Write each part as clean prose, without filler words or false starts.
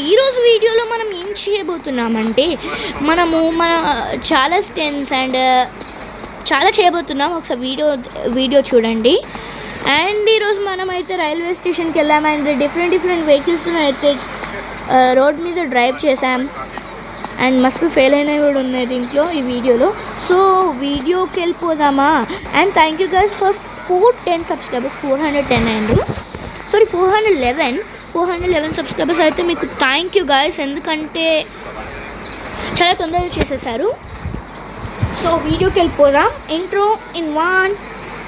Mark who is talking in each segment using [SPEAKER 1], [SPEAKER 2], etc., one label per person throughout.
[SPEAKER 1] ఈరోజు వీడియోలో మనం ఏం చేయబోతున్నామంటే మన చాలా స్టెన్స్ అండ్ చాలా చేయబోతున్నాం. ఒకసారి వీడియో చూడండి. అండ్ ఈరోజు మనమైతే రైల్వే స్టేషన్కి వెళ్ళాం అండ్ డిఫరెంట్ వెహికల్స్ అయితే రోడ్ మీద డ్రైవ్ చేసాం అండ్ మస్తు ఫెయిల్ అయినవి కూడా ఉన్నాయి దీంట్లో ఈ వీడియోలో. సో వీడియోకి వెళ్ళిపోదామా? And thank you guys for 410 subscribers. 410 అండి, సారీ 411 సబ్స్క్రైబర్స్ అయితే మీకు థ్యాంక్ యూ గైస్, ఎందుకంటే చాలా తొందరగా చేసేసారు. సో వీడియోకి వెళ్ళిపోదాం. Intro in 1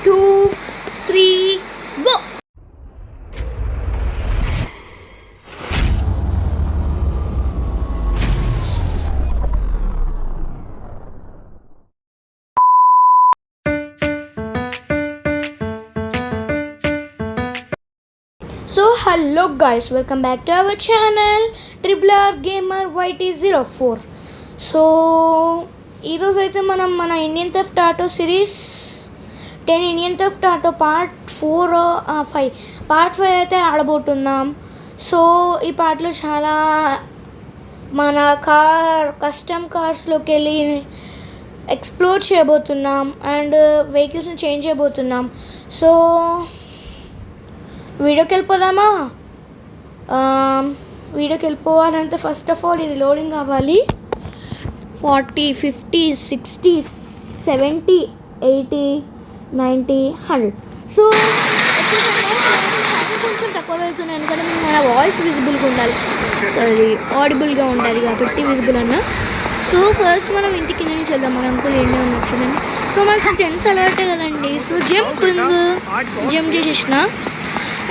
[SPEAKER 1] 2 3 go. So hello guys, welcome back to our channel RRR Gamer YT04. So ఈరోజు అయితే మనం మన Indian theft auto series 10 Indian theft auto part 5 అయితే ఆడబోతున్నాం. సో ఈ పార్ట్లో చాలా మన కస్టమ్ కార్స్లోకి వెళ్ళి ఎక్స్ప్లోర్ చేయబోతున్నాం అండ్ వెహికల్స్ని చేంజ్ చేయబోతున్నాం. సో వీడియోకి వెళ్ళిపోదామా? వీడియోకి వెళ్ళిపోవాలంటే ఫస్ట్ ఆఫ్ ఆల్ ఇది లోడింగ్ కావాలి. 40 50 60 70 80 90 100. సో కొంచెం తక్కువ అవుతున్నాయి ఎందుకంటే మన వాయిస్ విజిబుల్గా ఉండాలి, సారీ ఆడిబుల్గా ఉండాలి కాబట్టి విజిబుల్ అన్న. సో ఫస్ట్ మనం ఇంటికి నుంచి వెళ్దాం. మన అంకుల్ ఏంటో వచ్చిందండి. సో మనకి టెన్స్ అలవాటే కదండి. సో జంప్ చేసేసిన.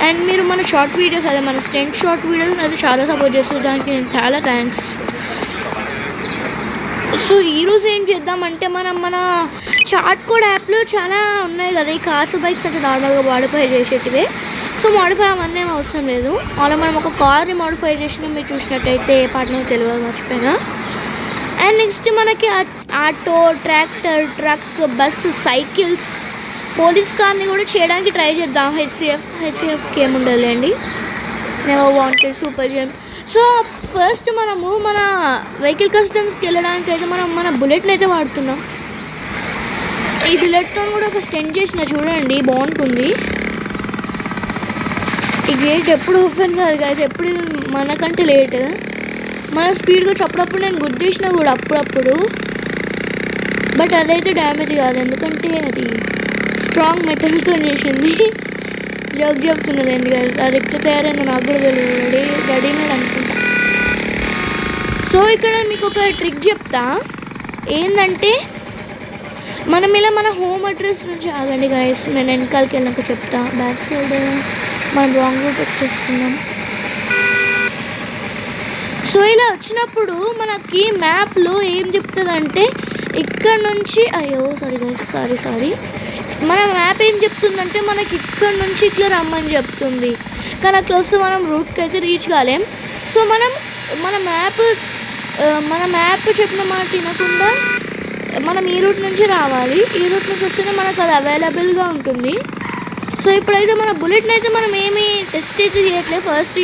[SPEAKER 1] అండ్ మీరు మన షార్ట్ వీడియోస్, అదే మన స్టెంట్ షార్ట్ వీడియోస్ అయితే చాలా సపోర్ట్ చేస్తారు, దానికి నేను చాలా థ్యాంక్స్. సో ఈరోజు ఏం చేద్దామంటే మన చాట్ కోడ్ యాప్లో చాలా ఉన్నాయి కదా ఈ కార్స్ బైక్స్ అంటే నార్మల్గా మాడిఫై చేసేటివే. సో మాడిఫై అవన్నీ ఏం అవసరం లేదు. అలా మనం ఒక కార్ని మాడిఫై చేసినా మీరు చూసినట్టయితే ఏ పార్ట్నో తెలియదు, మర్చిపోయినా. అండ్ నెక్స్ట్ మనకి auto, tractor, truck, bus, cycles, police కార్ని కూడా చేయడానికి ట్రై చేద్దాం. హెచ్సిఎఫ్కి ఏముండదులేండి, never wanted, super jump. So first మనము మన వెహికల్ కస్టమ్స్కి వెళ్ళడానికి అయితే మనం మన బుల్లెట్ని అయితే వాడుతున్నాం. ఈ బుల్లెట్తో కూడా ఒక స్టెంట్ చేసిన చూడండి, బాగుంటుంది. ఈ గేట్ ఎప్పుడు ఓపెన్ కాదు గాయస్, ఎప్పుడు మనకంటే లేట్. మన స్పీడ్గా అప్పుడప్పుడు నేను గుద్దేసినా కూడా అప్పుడప్పుడు, బట్ అదైతే డ్యామేజ్ కాదు ఎందుకంటే అది స్ట్రాంగ్ మెటల్తో చేసింది. జోక్ చెప్తున్నదండి గాయస్, అది ఎట్లా తయారైందో నాకు కూడా తెలియదు, రెడీమేడ్ అనుకుంటా. సో ఇక్కడ మీకు ఒక ట్రిక్ చెప్తా, ఏంటంటే మనం ఇలా మన హోమ్ అడ్రస్ నుంచి ఆగండి గాయస్, నేను వెనకాలకి వెళ్ళాక చెప్తా. బ్యాక్ సైడ్ మనం రాంగ్ రూట్ వచ్చేస్తున్నాం. సో ఇలా వచ్చినప్పుడు మనకి మ్యాప్లో ఏం చెప్తుందంటే ఇక్కడ నుంచి, అయ్యో సారీ గాయస్, సారీ మన మ్యాప్ ఏం చెప్తుందంటే మనకి ఇక్కడ నుంచి ఇట్లా రమ్మని చెప్తుంది, కానీ అట్లా వస్తే మనం రూట్కి అయితే రీచ్ కాలేం. సో మన మ్యాప్ చెప్పిన మాట తినకుండా మనం ఈ రూట్ నుంచి రావాలి. ఈ రూట్ నుంచి వస్తేనే మనకు అది అవైలబుల్గా ఉంటుంది. సో ఇప్పుడైతే మన బుల్లెట్ని అయితే మనం ఏమీ టెస్ట్ అయితే చేయట్లేదు. ఫస్ట్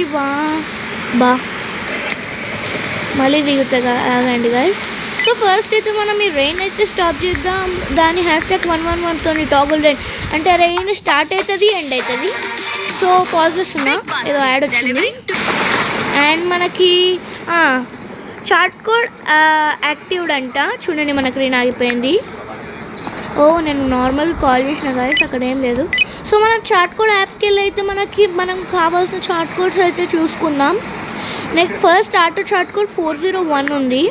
[SPEAKER 1] మళ్ళీ దిగుతుంది ఆగండి గైస్. సో ఫస్ట్ అయితే మనం ఈ రెయిన్ అయితే స్టాప్ చేద్దాం. దాని #111తో టాగుల్ రెయిన్ అంటే రెయిన్ స్టార్ట్ అవుతుంది, ఎండ్ అవుతుంది. సో పాజ్ చేస్తున్నా, ఏదో యాడ్ వచ్చింది. అండ్ మనకి చాట్ కోడ్ యాక్టివ్డ్ అంట, చూడండి మనకి రెయిన్ ఆగిపోయింది. నేను నార్మల్ కాల్ చేసిన గాయస్, అక్కడ ఏం లేదు. సో మనం చాట్ కోడ్ యాప్కి వెళ్ళి అయితే మనం కావాల్సిన చాట్ కోడ్స్ అయితే చూసుకుందాం. Next first auto chat code 401 ఉంది,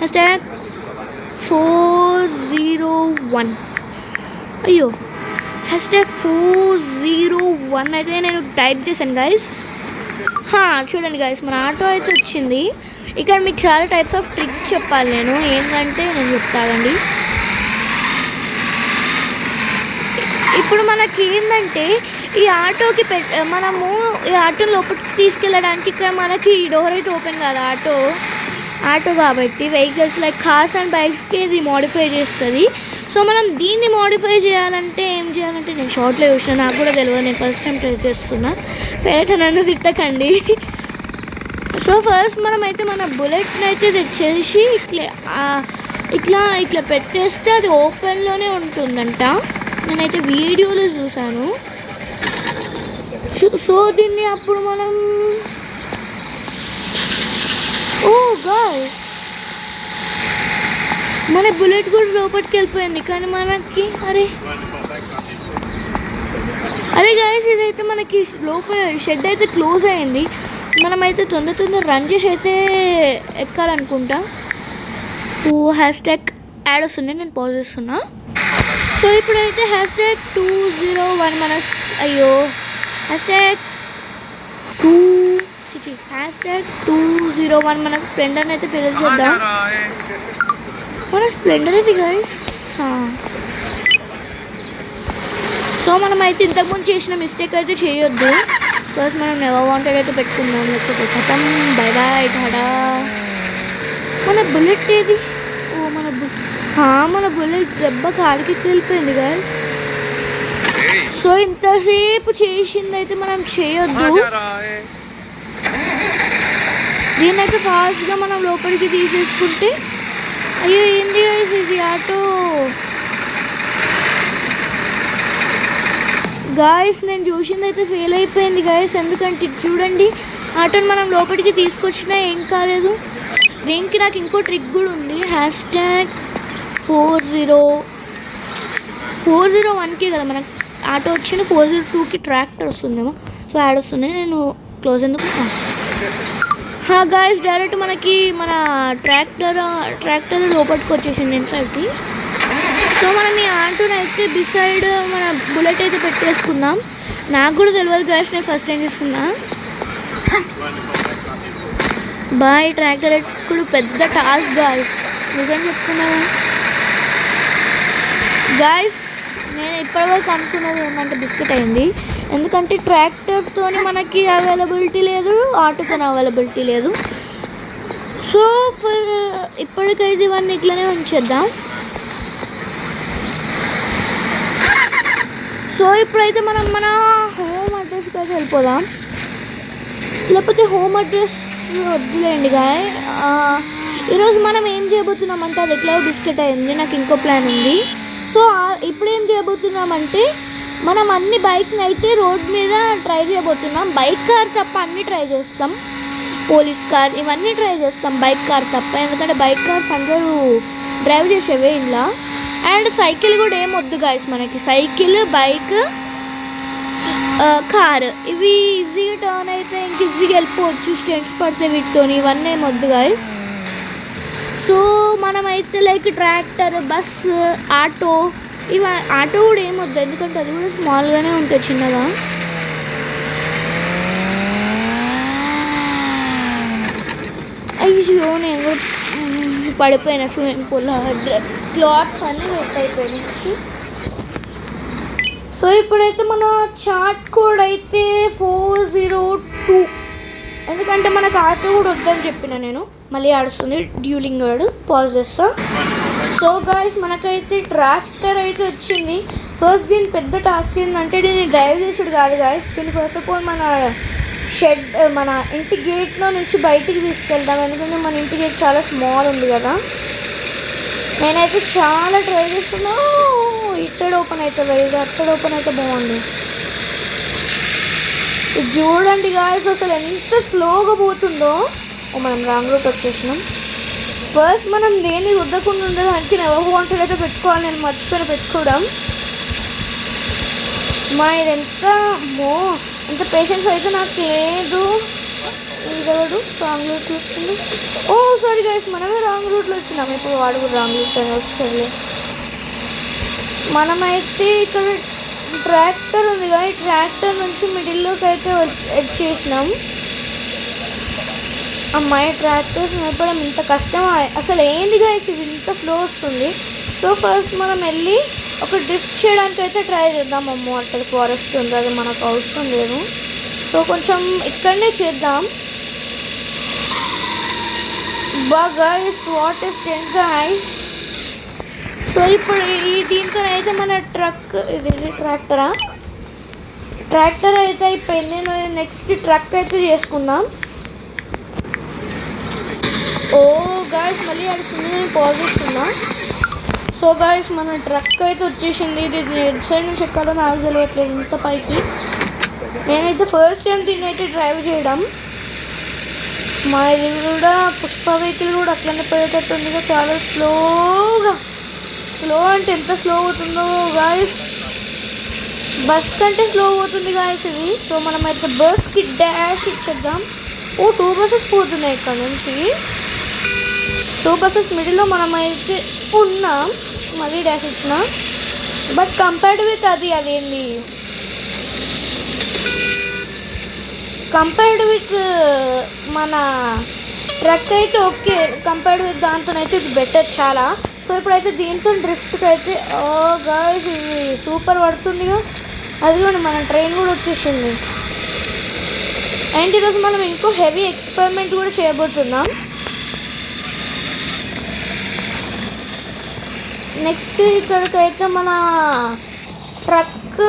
[SPEAKER 1] #401. అయ్యో #401 అయితే నేను టైప్ చేశాను గైస్. చూడండి గైస్, మన ఆటో అయితే వచ్చింది. ఇక్కడ మీకు చాలా టైప్స్ ఆఫ్ ట్రిక్స్ చెప్పాలి నేను, ఏంటంటే నేను చెప్తానండి. ఇప్పుడు మనకి ఏంటంటే ఈ ఆటోకి మనము ఈ ఆటో లోపలికి తీసుకెళ్ళడానికి ఇక్కడ మనకి ఈ డోర్ అయితే ఓపెన్ కాదు, ఆటో కాబట్టి వెహికల్స్ లైక్ కార్స్ అండ్ బైక్స్కి ఇది మోడిఫై చేస్తుంది. సో మనం దీన్ని మోడిఫై చేయాలంటే ఏం చేయాలంటే, నేను షార్ట్లో చూసిన, నాకు కూడా తెలియదు, నేను ఫస్ట్ టైం ట్రై చేస్తున్నా. పేట నన్ను తిట్టకండి. సో ఫస్ట్ మనమైతే మన బుల్లెట్ని అయితే తెచ్చేసి ఇట్లా పెట్టేస్తే అది ఓపెన్లోనే ఉంటుందంట. నేనైతే వీడియోలో చూసాను. సో దీన్ని అప్పుడు మనం గాయ్స్ మన బుల్లెట్ కూడా లోపలికి వెళ్ళిపోయింది. కానీ మనకి అరే గాయస్ ఇదైతే మనకి లోపల షెడ్ అయితే క్లోజ్ అయ్యింది. మనమైతే తొందర రన్ చేసి అయితే ఎక్కాలనుకుంటా. హ్యాష్ట్యాగ్ యాడ్ వస్తుంది, నేను పాజ్ చేస్తున్నా. సో ఇప్పుడైతే #201 మన #201 మన స్ప్లెండర్ని అయితే పిలిచేద్దాం. మన స్ప్లెండర్ ఇది గైస్. సో మనమైతే ఇంతకుముందు చేసిన మిస్టేక్ అయితే చేయొద్దు. ప్లస్ మనం నెవర్ వాంటెడ్ అయితే పెట్టుకుందాం. లేకపోతే ఖతం, బై బాయ్, టాడా. మన బుల్లెట్ ఏది? మన బుల్లెట్ దెబ్బ కాలికి వెళ్ళిపోయింది గైస్. సో ఇంతసేపు చేసింది అయితే మనం చేయొద్దు. దీన్నైతే ఫాస్ట్గా మనం లోపలికి తీసేసుకుంటే అయ్యో ఏంటి గైస్ ఇది ఆటో. గాయస్ నేను చూసింది అయితే ఫెయిల్ అయిపోయింది గాయస్. ఎందుకంటే చూడండి, ఆటోని మనం లోపలికి తీసుకొచ్చినా ఏం కాలేదు. దీనికి నాకు ఇంకో ట్రిక్ కూడా ఉంది. #401కి కదా మనకు ఆటో వచ్చింది. 402కి ట్రాక్టర్ వస్తుందేమో. సో యాడ్ వస్తుంది. నేను క్లోజ్ ఎందుకు గాయస్ డైరెక్ట్ మనకి మన ట్రాక్టర్ లోపలికి వచ్చేసింది ఇన్సైడ్కి. సో మనం ఈ ఆటోని అయితే బిసైడ్ మన బుల్లెట్ అయితే పెట్టేసుకుందాం. నాకు కూడా తెలియదు గాయస్, నేను ఫస్ట్ టైం చేస్తున్నా. బాయ్ ట్రాక్టర్ ఎప్పుడు పెద్ద టాస్క్ గాయస్, నిజం చెప్తున్నా గాయస్. నేను ఇప్పటివరకు అనుకున్నది ఏంటంటే బిస్కెట్ అయింది. ఎందుకంటే ట్రాక్టర్తో మనకి అవైలబిలిటీ లేదు, ఆటోతో అవైలబిలిటీ లేదు. సో ఇప్పటికైతే ఇవన్నీ ఇట్లనే ఉంచేద్దాం. సో ఇప్పుడైతే మనం మన హోమ్ అడ్రస్కి అయితే వెళ్ళిపోదాం. లేకపోతే హోమ్ అడ్రస్ వద్దులేండి గాయ్. ఈరోజు మనం ఏం చేయబోతున్నామంటే అది ఎట్లా బిస్కెట్ అయింది. నాకు ఇంకో ప్లాన్ ఉంది. సో ఇప్పుడు ఏం చేయబోతున్నామంటే మనం అన్ని బైక్స్ని అయితే రోడ్ మీద ట్రై చేయబోతున్నాం. బైక్ కార్ తప్ప అన్నీ ట్రై చేస్తాం. పోలీస్ కార్ ఇవన్నీ ట్రై చేస్తాం, బైక్ కార్ తప్ప. ఎందుకంటే బైక్ కార్స్ అందరూ డ్రైవ్ చేసేవే ఇలా. అండ్ సైకిల్ కూడా ఏం వద్దు గాయస్ మనకి. సైకిల్, బైక్, కార్ ఇవి ఈజీగా టర్న్ అయితే ఇంక ఈజీగా వెళ్ళిపోవచ్చు. స్టెంట్స్ పడితే వీటితోని ఇవన్నీ ఏం వద్దు గాయస్. సో మనమైతే like tractor, bus, auto auto కూడా ఏమొద్దు. ఎందుకంటే అది కూడా స్మాల్గానే ఉంటుంది, చిన్నగా. అయ్యో నేను కూడా పడిపోయిన స్విమ్మింగ్ పూల్లో క్లాత్స్ అన్నీ వెట్ అయిపోయినాయి. సో ఇప్పుడైతే మన చార్ట్ కోడ్ అయితే 402. ఎందుకంటే మనకు ఆటో కూడా వద్దని చెప్పిన నేను. మళ్ళీ ఆడుస్తుంది డ్యూలింగ్ వాడు. పాజ్ చేస్తా. సో గాయస్ మనకైతే ట్రాక్టర్ అయితే వచ్చింది. ఫస్ట్ దీని పెద్ద టాస్క్ ఏంటంటే దీన్ని డ్రైవ్ చేసుడు కాదు గాయస్. దీన్ని ఫస్ట్ ఆఫ్ ఆల్ మన ఇంటి గేట్లో నుంచి బయటికి తీసుకెళ్తాం. ఎందుకంటే మన ఇంటి గేట్ చాలా స్మాల్ ఉంది కదా. నేనైతే చాలా ట్రై చేస్తున్నా. ఇటు సైడ్ ఓపెన్ అవుతుంది, ఇది అటు సైడ్ ఓపెన్ అయితే బాగుంది. ఇది చూడండి గాయస్ అసలు ఎంత స్లోగా పోతుందో. మనం రాంగ్ రూట్ వచ్చేసినాం. ఫస్ట్ మనం దేన్ని వద్దకుండా ఉండడానికి నెవర్ వాంటెడ్ అయితే పెట్టుకోవాలి. నేను మర్చిపోయిన పెట్టుకోవడం. ఎంత పేషెన్స్ అయితే నాకు లేదు. ఇదెవడు రాంగ్ రూట్లో వచ్చింది. సారీ గైస్, మనమే రాంగ్ రూట్లో వచ్చినాం. ఇప్పుడు వాడు కూడా రాంగ్ రూట్ అని వస్తుంది. మనమైతే ఇక్కడ ట్రాక్టర్ ఉంది కదా, ఈ ట్రాక్టర్ నుంచి మిడిల్లోకి అయితే వచ్చేసినాం. అమ్మాయి ట్రాక్టర్స్ నడపడం ఇంత కష్టం అసలు ఏంది గైస్, ఇది ఇంత స్లో వస్తుంది. సో ఫస్ట్ మనం వెళ్ళి ఒక డ్రిఫ్ట్ చేయడానికి అయితే ట్రై చేద్దాం. అమ్మో అసలు ఫారెస్ట్ ఉంది, అది మనకు అవసరం లేదు. సో కొంచెం ఇక్కడనే చేద్దాం. Guys what is ten guys. So ఇప్పుడు దీంతో అయితే మన ఇది ట్రాక్టర్ అయితే అయిపోయింది. నెక్స్ట్ ట్రక్ అయితే చేసుకుందాం. ఓ గాయస్ మళ్ళీ అడుస్తుంది, నేను పాజ్ చేస్తున్నా. సో గాయస్ మన ట్రక్ అయితే వచ్చేసింది. ఇది ఎటు సైడ్ నుంచి ఎక్కాలో నాకు తెలియట్లేదు ఇంత పైకి. నేనైతే ఫస్ట్ టైం దీన్ని అయితే డ్రైవ్ చేయడం. మా ఇది కూడా పుష్ప వెహికల్ కూడా అట్లనే పోయేటట్టుందిగా, చాలా స్లో అంటే ఎంత స్లో అవుతుందో గాయస్, బస్ కంటే స్లో అవుతుంది గాయస్ ఇది. సో మనమైతే బస్కి డాష్ ఇచ్చేద్దాం. ఓ 2 బస్సెస్ పోతున్నాయి ఇక్కడ నుంచి, 2 బస్సెస్ మిడిల్లో మనమైతే ఉన్నాం. మళ్ళీ డాష్ ఇచ్చిన, బట్ కంపేర్డ్ విత్ అదేంది, కంపేర్డ్ విత్ మన ట్రక్ అయితే ఓకే, కంపేర్డ్ విత్ దాంతోనైతే ఇది బెటర్ చాలా. సో ఇప్పుడైతే దీంతో డ్రిఫ్ట్కి అయితే గాయస్ ఇది సూపర్ పడుతుందిగా. అదిగోండి మన ట్రైన్ కూడా వచ్చేసింది. అండ్ ఈరోజు మనం ఇంకో హెవీ ఎక్స్పెరిమెంట్ కూడా చేయబోతున్నాం. నెక్స్ట్ ఇక్కడికైతే మన ట్రక్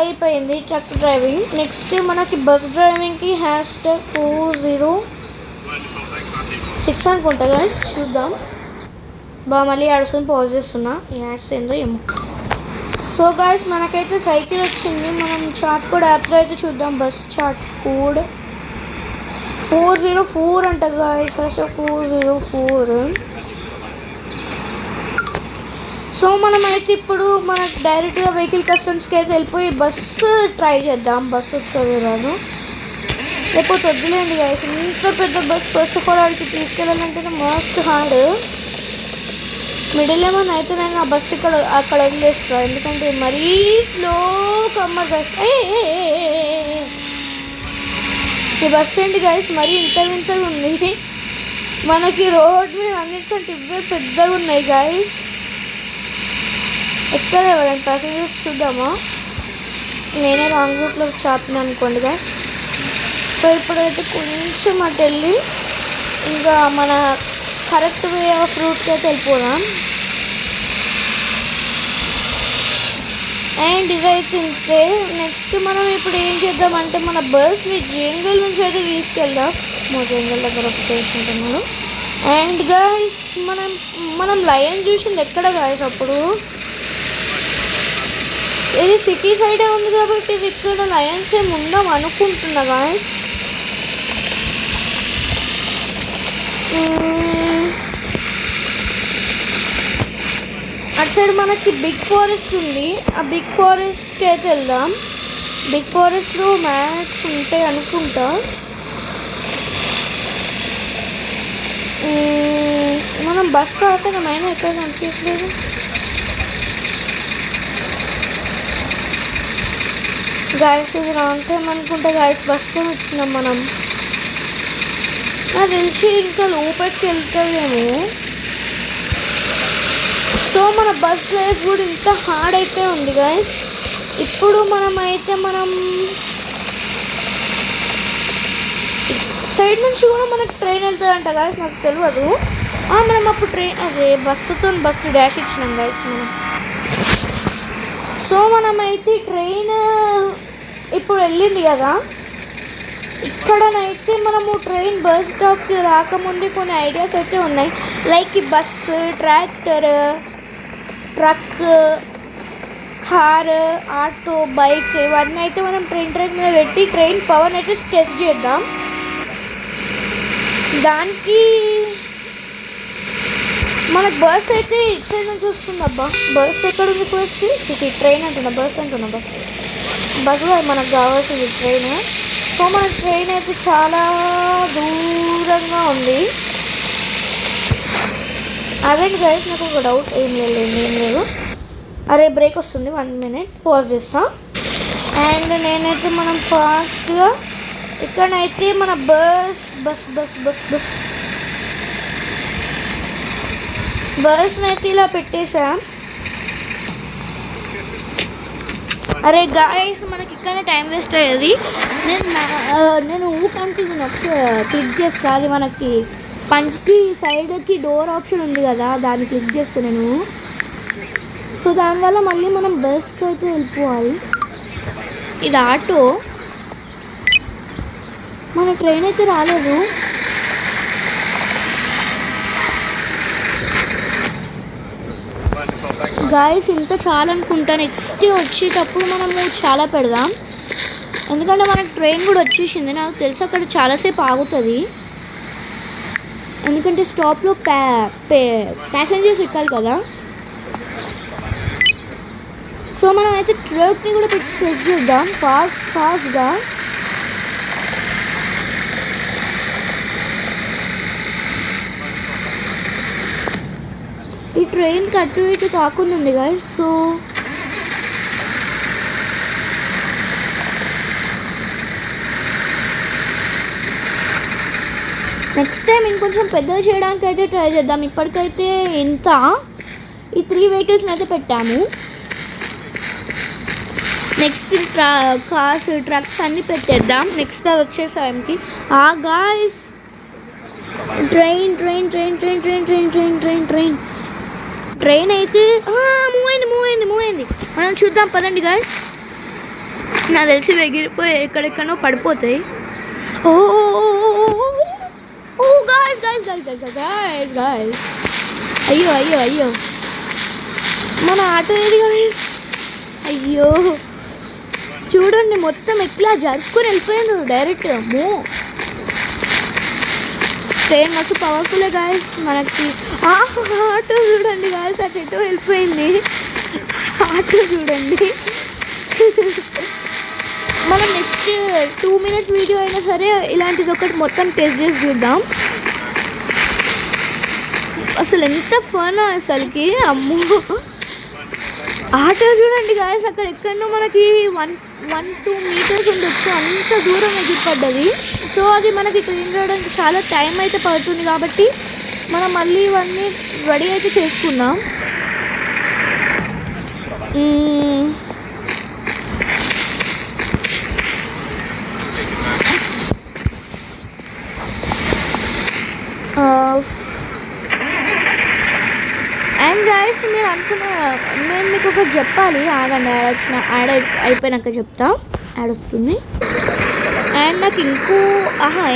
[SPEAKER 1] అయిపోయింది, ట్రక్ డ్రైవింగ్. నెక్స్ట్ మనకి బస్ డ్రైవింగ్కి #406 అనుకుంటా గాయస్, చూద్దాం. మళ్ళీ ఆడుకొని పాజ్ చేస్తున్నా, ఈ యాడ్స్ ఏందో ఏమో. సో గాయస్ మనకైతే సైకిల్ వచ్చింది. మనం చార్ట్ కోడ్ యాప్లో అయితే చూద్దాం. బస్ చార్ట్ కోడ్ 404 అంట గాయస్, ఫస్ట్ 404. సో మనమైతే ఇప్పుడు మనకు డైరెక్ట్గా వెహికల్ కస్టమ్స్కి అయితే వెళ్ళిపోయి బస్సు ట్రై చేద్దాం. బస్సు వస్తుంది రాదు, లేకపోతే వద్దులేండి గాయస్. ఇంత పెద్ద బస్ ఫస్ట్ ఆఫ్ ఆల్ వాడికి తీసుకెళ్ళాలంటేనే మస్తు హార్డ్. మిడిల్ ఏమన్నా అయితే నేను ఆ బస్సు అక్కడ వదిలేస్తాను, ఎందుకంటే మరీ స్లో కమ్మర్ బస్. ఈ బస్సు ఏంటి గాయస్ మరీ వింతగా ఉంది. మనకి రోడ్ మీద అన్నిటికంటే ఇవే పెద్దగా ఉన్నాయి గాయస్. ఎక్కడ ఎవరైనా ప్యాసింజర్స్ చూద్దామా, నేనే రాంగ్ రూట్లో చాపిన అనుకోండి గాయస్. సో ఇప్పుడైతే కొంచెం అటు వెళ్ళి ఇంకా మన కరెక్ట్ వే ఆఫ్ రూట్కి అయితే వెళ్ళిపోదాం. అండ్ ఇదైతే ఇంతే. నెక్స్ట్ మనం ఇప్పుడు ఏం చేద్దామంటే మన బస్ని జంగల్ నుంచి అయితే తీసుకెళ్దాం. మా జంగల్ దగ్గర తీసుకుంటున్నాను. అండ్ గాయస్ మనం లయన్ చూసింది ఎక్కడ గాయస్, అప్పుడు ఇది సిటీ సైడే ఉంది కాబట్టి ఇది ఇక్కడ లయన్స్ ఏమి ఉందాం అనుకుంటున్నా గాయస్. అటు సైడ్ మనకి బిగ్ ఫారెస్ట్ ఉంది, ఆ బిగ్ ఫారెస్ట్కి అయితే వెళ్దాం. బిగ్ ఫారెస్ట్లో మ్యాక్స్ ఉంటాయి అనుకుంటా. మనం బస్సు ఆపేమైనా ఎక్కడ కనిపించలేదు. గాయస్ ఇది రాంగ్ టైం అనుకుంటా గాయస్, బస్ టైం వచ్చినాం మనం. నాకు తెలిసి ఇంకా లోపలికి వెళ్తామేమో. సో మన బస్ లైఫ్ కూడా ఇంత హార్డ్ అయితే ఉంది గాయస్. ఇప్పుడు మనం సైడ్ నుంచి కూడా మనకు ట్రైన్ వెళ్తుందంట గాయస్, నాకు తెలియదు. మనం అప్పుడు బస్సు డాష్ ఇచ్చినాం గాయస్ మనం. సో మనమైతే ట్రైన్ ఇప్పుడు వెళ్ళింది కదా, ఇక్కడనైతే మనము ట్రైన్ బస్ స్టాప్కి రాకముందే కొన్ని ఐడియాస్ అయితే ఉన్నాయి. లైక్ ఈ bus, tractor, truck, car, auto, bike ఇవన్నీ అయితే మనం ట్రైన్ మీద పెట్టి ట్రైన్ పవర్ అయితే టెస్ట్ చేద్దాం. దానికి మనకు బస్ అయితే ఇటు సైడ్ నుంచి వస్తుంది. అబ్బా బస్ ఎక్కడ ఉంది ఫస్ట్, ట్రైన్ అంటున్నా, బస్సు మనకు కావాల్సింది ట్రైన్. సో మన ట్రైన్ అయితే చాలా దూరంగా ఉంది. అదేంటి గైస్ నాకు ఒక డౌట్, ఏం లేదు. అరే బ్రేక్ వస్తుంది, 1 minute పాజ్ చేస్తా. అండ్ నేనైతే మనం ఫాస్ట్గా ఇక్కడైతే మన బస్ని అయితే ఇలా పెట్టేసా. అరే గాయస్ మనకి ఇక్కడనే టైం వేస్ట్ అయ్యేది. నేను ఊకంటే క్లిక్ చేస్తా, అది మనకి పంచ్కి సైడ్కి డోర్ ఆప్షన్ ఉంది కదా, దాన్ని క్లిక్ చేస్తా నేను. సో దానివల్ల మళ్ళీ మనం బస్కి అయితే వెళ్ళిపోవాలి. ఇది ఆటో, మన ట్రైన్ అయితే రాలేదు. గాయస్ ఇంత చాలా అనుకుంటా. నెక్స్ట్ వచ్చేటప్పుడు మనము చాలా పెడదాం, ఎందుకంటే మనకు ట్రైన్ కూడా వచ్చేసింది. నాకు తెలిసి అక్కడ చాలాసేపు ఆగుతుంది, ఎందుకంటే స్టాప్లో ప్యాసింజర్స్ ఎక్కాలి కదా. సో మనం అయితే ట్రక్ని కూడా పెట్టి టెస్ట్ చేద్దాం ఫాస్ట్గా. ఈ ట్రైన్కి అటు ఇటు కాకుండా ఉంది గాయస్. సో నెక్స్ట్ టైం ఇంకొంచెం పెద్దగా చేయడానికి అయితే ట్రై చేద్దాం. ఇప్పటికైతే ఇంత ఈ 3 వెహికల్స్ని అయితే పెట్టాము. నెక్స్ట్ కార్స్ ట్రక్స్ అన్నీ పెట్టేద్దాం నెక్స్ట్ వచ్చే టైంకి. Guys train train train train train train train train train train అయితే మూవ్ అయింది. మనం చూద్దాం పదండి గాయస్. నాకు తెలిసి ఎగిరిపోయి ఎక్కడెక్కడో పడిపోతాయి. ఓ గాయస్ అయ్యో మన ఆటో ఏది గాయస్? అయ్యో చూడండి, మొత్తం ఎట్లా జరుపుకొని వెళ్ళిపోయింది డైరెక్ట్. ట్రైన్ మస్తు పవర్ఫుల్లే గాయస్. మనకి ఆటో చూడండి గాయస్, అటు ఎటో వెళ్ళిపోయింది. ఆటో చూడండి. మనం నెక్స్ట్ 2 minutes వీడియో అయినా సరే ఇలాంటిది ఒకటి మొత్తం టెస్ట్ చేసి చూద్దాం. అసలు ఎంత ఫన్ అసలుకి. అమ్మో ఆటో చూడండి గాయస్, అక్కడ ఎక్కడో మనకి 1-2 meters ఉండొచ్చు, అంత దూరం ఎగిరిపడ్డది. సో అది మనకి క్లీన్ చేయడానికి చాలా టైం అయితే పడుతుంది, కాబట్టి మనం మళ్ళీ ఇవన్నీ రెడీ అయితే చేసుకున్నాం. అండ్ గాయస్ మీరు నేను మీకు ఒకటి చెప్పాలి. ఆగండి, యాడ్ అయిపోయినాక చెప్తా. యాడ్ వస్తుంది. అండ్ నాకు ఇంకో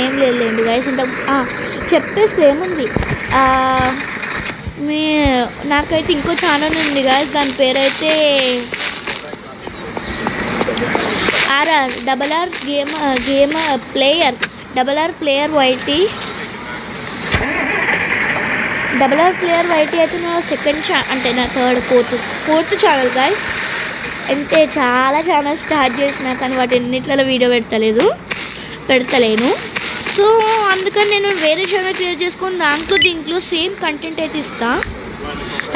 [SPEAKER 1] ఏం లేదులేండి గాయస్, ఇంత చెప్పేస్తే ఏముంది. నాకైతే ఇంకో ఛానల్ ఉంది గాయస్, దాని పేరైతే RR ప్లేయర్ వైటీ అయితే నా సెకండ్ అంటే నా ఫోర్త్ ఛానల్ గాయస్. అంటే చాలా ఛానల్ స్టార్ట్ చేసిన, కానీ వాటి ఎన్నిట్లలో వీడియో పెడతలేను. సో అందుకని నేను వేరే ఛానల్ క్రియేట్ చేసుకొని దీంట్లో సేమ్ కంటెంట్ అయితే ఇస్తా.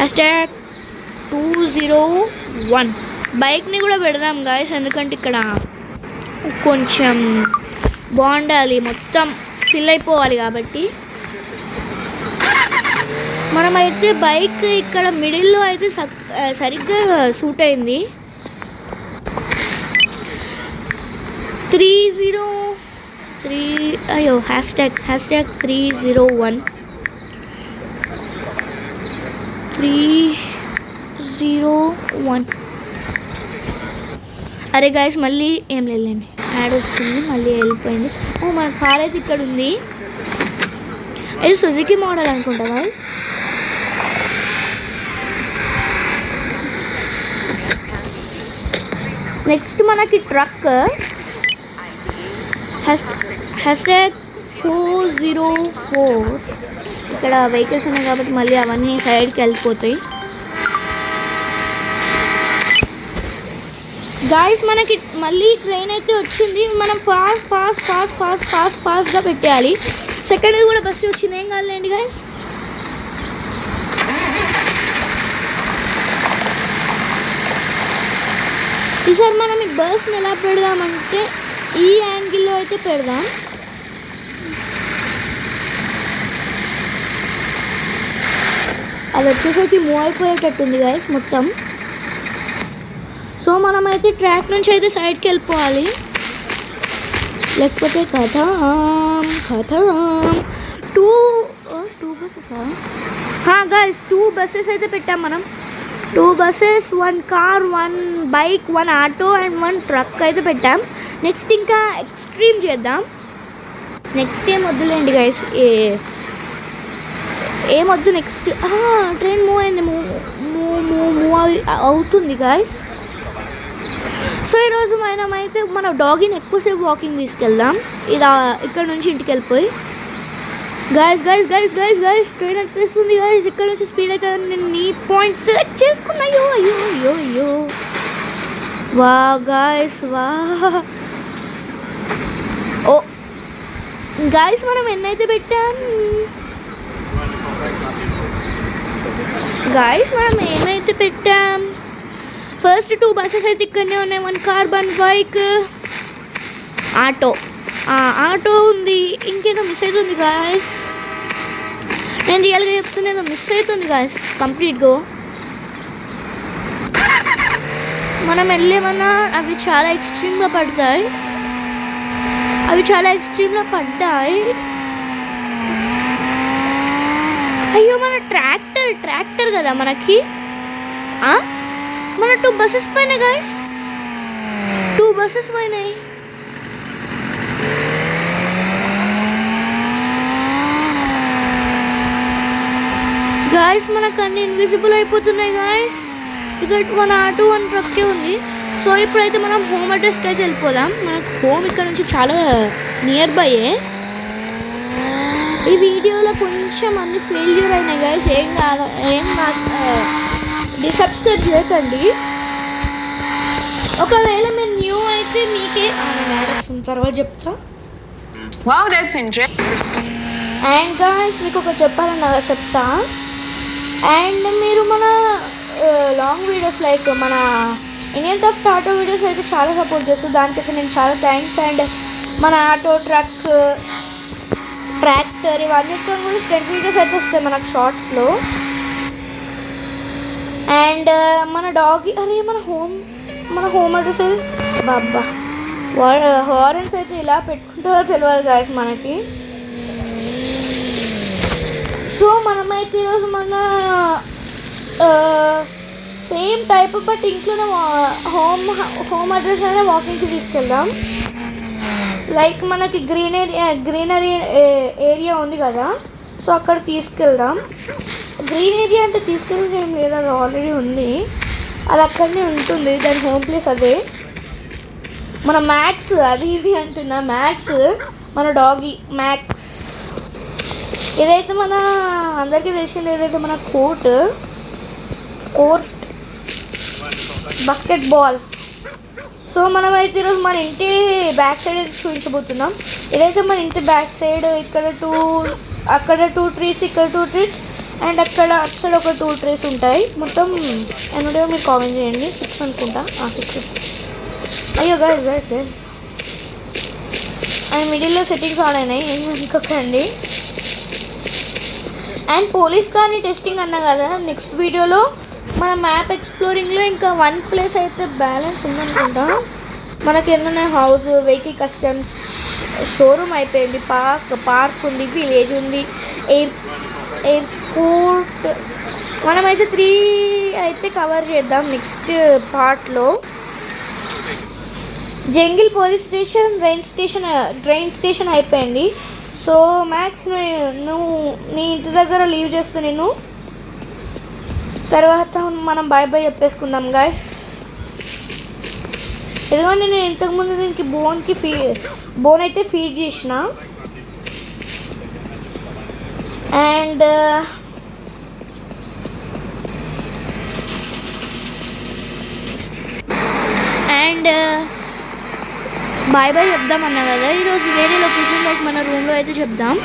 [SPEAKER 1] #201 బైక్ని కూడా పెడదాం గాయస్, ఎందుకంటే ఇక్కడ కొంచెం బాగుండాలి, మొత్తం ఫిల్ అయిపోవాలి కాబట్టి. మనమైతే బైక్ ఇక్కడ మిడిల్లో అయితే సరిగ్గా సూట్ అయింది. 301 అరే గాయస్ మళ్ళీ ఏం లేదండి, యాడ్ వచ్చింది, మళ్ళీ వెళ్ళిపోయింది. మన కార్ అయితే ఇక్కడ ఉంది. ఇది సుజుకి మోడల్ అనుకుంటా గాయస్. నెక్స్ట్ మనకి ట్రక్ #404. ఇక్కడ వెహికల్స్ ఉన్నాయి కాబట్టి మళ్ళీ అవన్నీ సైడ్కి వెళ్ళిపోతాయి. గాయస్ మనకి మళ్ళీ ట్రైన్ అయితే వచ్చింది. మనం ఫాస్ట్గా పెట్టేయాలి. సెకండ్ కూడా బస్సు వచ్చింది, ఏం కాదులేండి గాయస్. ఈసారి మనం ఈ బస్ని ఎలా పెడదామంటే ఈ యాంగిల్లో అయితే పెడదాం. అది వచ్చేసరికి మూవ్ అయిపోయేటట్టుంది గాయస్ మొత్తం. సో మనమైతే ట్రాక్ నుంచి అయితే సైడ్కి వెళ్ళిపోవాలి, లేకపోతే కథ 2 బస్సెసా గాయస్. 2 buses అయితే పెట్టాం మనం. 2 buses, 1 car, 1 bike, 1 auto and 1 truck అయితే పెట్టాం. నెక్స్ట్ ఇంకా ఎక్స్ట్రీమ్ చేద్దాం. నెక్స్ట్ ఏం వద్దులేండి గైస్, ఏమొద్దు నెక్స్ట్ ట్రైన్ మూవ్ అయింది మూవ్ అవుతుంది గాయస్. సో ఈరోజు మనమైతే మన డాగీని ఎక్కువసేపు వాకింగ్ తీసుకెళ్దాం ఇలా ఇక్కడ నుంచి ఇంటికి వెళ్ళిపోయి. Guys guys guys guys guys train వచ్చేస్తుంది గాయస్. ఇక్కడ నుంచి స్పీడ్ అయితే నేను నీ పాయింట్ సెలెక్ట్ చేసుకున్నా. అయ్యో అయ్యో అయ్యో అయ్యో వా గాయస్ వా. ఓ గాయస్ మనం ఎన్నైతే పెట్టాం గాయస్, మనం ఏమైతే పెట్టాం ఫస్ట్ 2 బస్సెస్ అయితే ఇక్కడనే ఉన్నాయి. 1 కార్ 1 బైక్ ఆటో ఉంది. ఇంకేదో మిస్ అవుతుంది గాయస్. నేను రియల్గా చెప్తున్నా ఏదో మిస్ అవుతుంది గాయస్ కంప్లీట్గా. మనం వెళ్ళేమన్నా అవి చాలా ఎక్స్ట్రీమ్గా పడతాయి. అయ్యో మన ట్రాక్టర్ కదా మనకి. మన 2 బస్సెస్ పోయినాయి గాయస్. 2 బస్సెస్ పోయినాయి. గాయస్ మనకు అన్ని ఇన్విజిబుల్ అయిపోతున్నాయి గాయస్. ఇక్కడ మన ఆటో 1 ట్రక్కే ఉంది. సో ఇప్పుడైతే మనం హోమ్ అడ్రస్కి అయితే వెళ్ళిపోదాం. మనకు హోమ్ ఇక్కడ నుంచి చాలా నియర్ బైయే. ఈ వీడియోలో కొంచెం అన్ని ఫెయిల్యూర్ అయినాయి గాయస్. ఏం కాదు డిసబ్స్క్రైబ్ చేయకండి. ఒకవేళ మీరు న్యూ అయితే మీకే తర్వాత చెప్తా. అండ్ గాయస్ మీకు ఒక చెప్పాలన్నా చెప్తా. అండ్ మీరు మన లాంగ్ వీడియోస్ లైక్ మన ఇండియన్ థెఫ్ట్ ఆటో వీడియోస్ అయితే చాలా సపోర్ట్ చేస్తారు. దానికైతే నేను చాలా థ్యాంక్స్. అండ్ మన ఆటో ట్రాక్టర్ ఇవన్నిటితో కూడా స్టెంట్ వీడియోస్ అయితే వస్తాయి మనకు షార్ట్స్లో. అండ్ మన డాగ్ మన హోమ్ అడ్రస్ బాబా హారన్స్ అయితే ఇలా పెట్టుకుంటారో తెలియదు గాయస్ మనకి. సో మనమైతే ఈరోజు మన సేమ్ టైప్ బట్ ఇంట్లోనే హోమ్ అడ్రస్ అయినా వాకింగ్కి తీసుకెళ్దాం. లైక్ మనకి గ్రీనరీ ఏరియా ఉంది కదా, సో అక్కడ తీసుకెళ్దాం. గ్రీన్ ఏరియా అంటే తీసుకెళ్ళడం ఏం లేదు, అది ఆల్రెడీ ఉంది, అది అక్కడనే ఉంటుంది. దాని హోమ్ ప్లేస్ అదే. మన మ్యాక్స్ అది ఇది అంటున్నా, మ్యాక్స్ మన డాగీ మ్యాక్స్. ఏదైతే మన అందరికీ తెలిసింది ఏదైతే మన కోర్ట్ బాస్కెట్బాల్. సో మనమైతే ఈరోజు మన ఇంటి బ్యాక్ సైడ్ అయితే చూపించబోతున్నాం. ఇదైతే మన ఇంటి బ్యాక్ సైడ్. అక్కడ 2 ట్రీస్, ఇక్కడ 2 ట్రీస్, అండ్ అక్కడ అటు సైడ్ ఒక 2 ట్రీస్ ఉంటాయి. మొత్తం ఎన్నడో మీరు కామెంట్ చేయండి. 6 అనుకుంటా, 6. అయ్యో గైస్ అండ్ మిడిల్లో సెట్టింగ్స్ ఆన్ అయినాయి, ఏం అనుకోకండి. అండ్ పోలీస్ కార్ని టెస్టింగ్ అన్నా కదా, నెక్స్ట్ వీడియోలో మన మ్యాప్ ఎక్స్ప్లోరింగ్లో ఇంకా 1 ప్లేస్ అయితే బ్యాలెన్స్ ఉందనుకుంటా. మనకి ఎన్నో హౌస్, వెహికల్ కస్టమ్స్, షోరూమ్ అయిపోయింది, పార్క్ ఉంది, విలేజ్ ఉంది, ఎయిర్పోర్ట్. మనమైతే 3 అయితే కవర్ చేద్దాం నెక్స్ట్ పార్ట్లో. Jungle police station, train station అయిపోయింది. సో మ్యాక్స్ నువ్వు నీ ఇంటి దగ్గర లీవ్ చేస్తా, నేను తర్వాత మనం బాయ్ చెప్పేసుకుందాం గాయస్. ఎందుకంటే నేను ఇంతకుముందు దీనికి బోన్ అయితే ఫీడ్ చేసిన. అండ్ బాయ్ చెప్దామన్నా కదా. ఈరోజు వేరే లొకేషన్ లైక్ మన రూమ్లో అయితే చెప్దాం.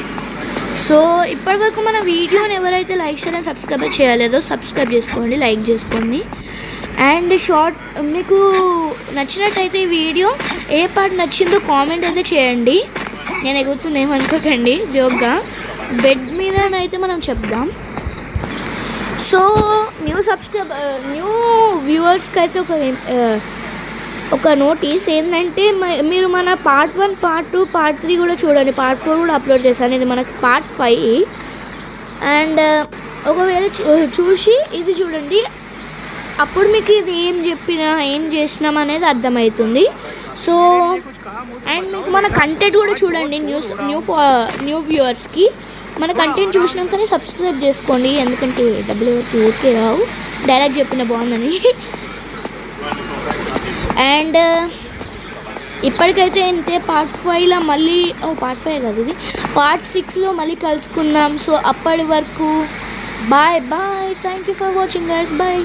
[SPEAKER 1] సో ఇప్పటివరకు మన వీడియోని ఎవరైతే లైక్ షేర్ అండ్ సబ్స్క్రైబ్ చేయలేదో సబ్స్క్రైబ్ చేసుకోండి, లైక్ చేసుకోండి. అండ్ మీకు నచ్చినట్టయితే ఈ వీడియో ఏ పార్ట్ నచ్చిందో కామెంట్ అయితే చేయండి. నేను ఎగురుతుంది ఏమనుకోకండి, జోక్గా. బెడ్ మీదనైతే మనం చెప్దాం. సో న్యూ వ్యూవర్స్కి అయితే ఒక నోటీస్ ఏంటంటే, మీరు మన పార్ట్ 1, పార్ట్ 2, పార్ట్ 3 కూడా చూడండి. పార్ట్ 4 కూడా అప్లోడ్ చేశాను. ఇది మనకి పార్ట్ 5. అండ్ ఒకవేళ చూసి ఇది చూడండి, అప్పుడు మీకు ఇది ఏం చేసినాం అనేది అర్థమవుతుంది. సో అండ్ మీకు మన కంటెంట్ కూడా చూడండి, న్యూ వ్యూవర్స్కి మన కంటెంట్ చూసినాకనే సబ్స్క్రైబ్ చేసుకోండి, ఎందుకంటే డబ్బులు ఎవరికి ఓకే రావు, డైలాగ్ చెప్పిన బాగుందని. అండ్ ఇప్పటికైతే ఇంతే. పార్ట్ 5లో మళ్ళీ పార్ట్ 5 కాదు ఇది, పార్ట్ 6లో మళ్ళీ కలుసుకుందాం. సో అప్పటి వరకు bye bye, thank you for watching guys, bye.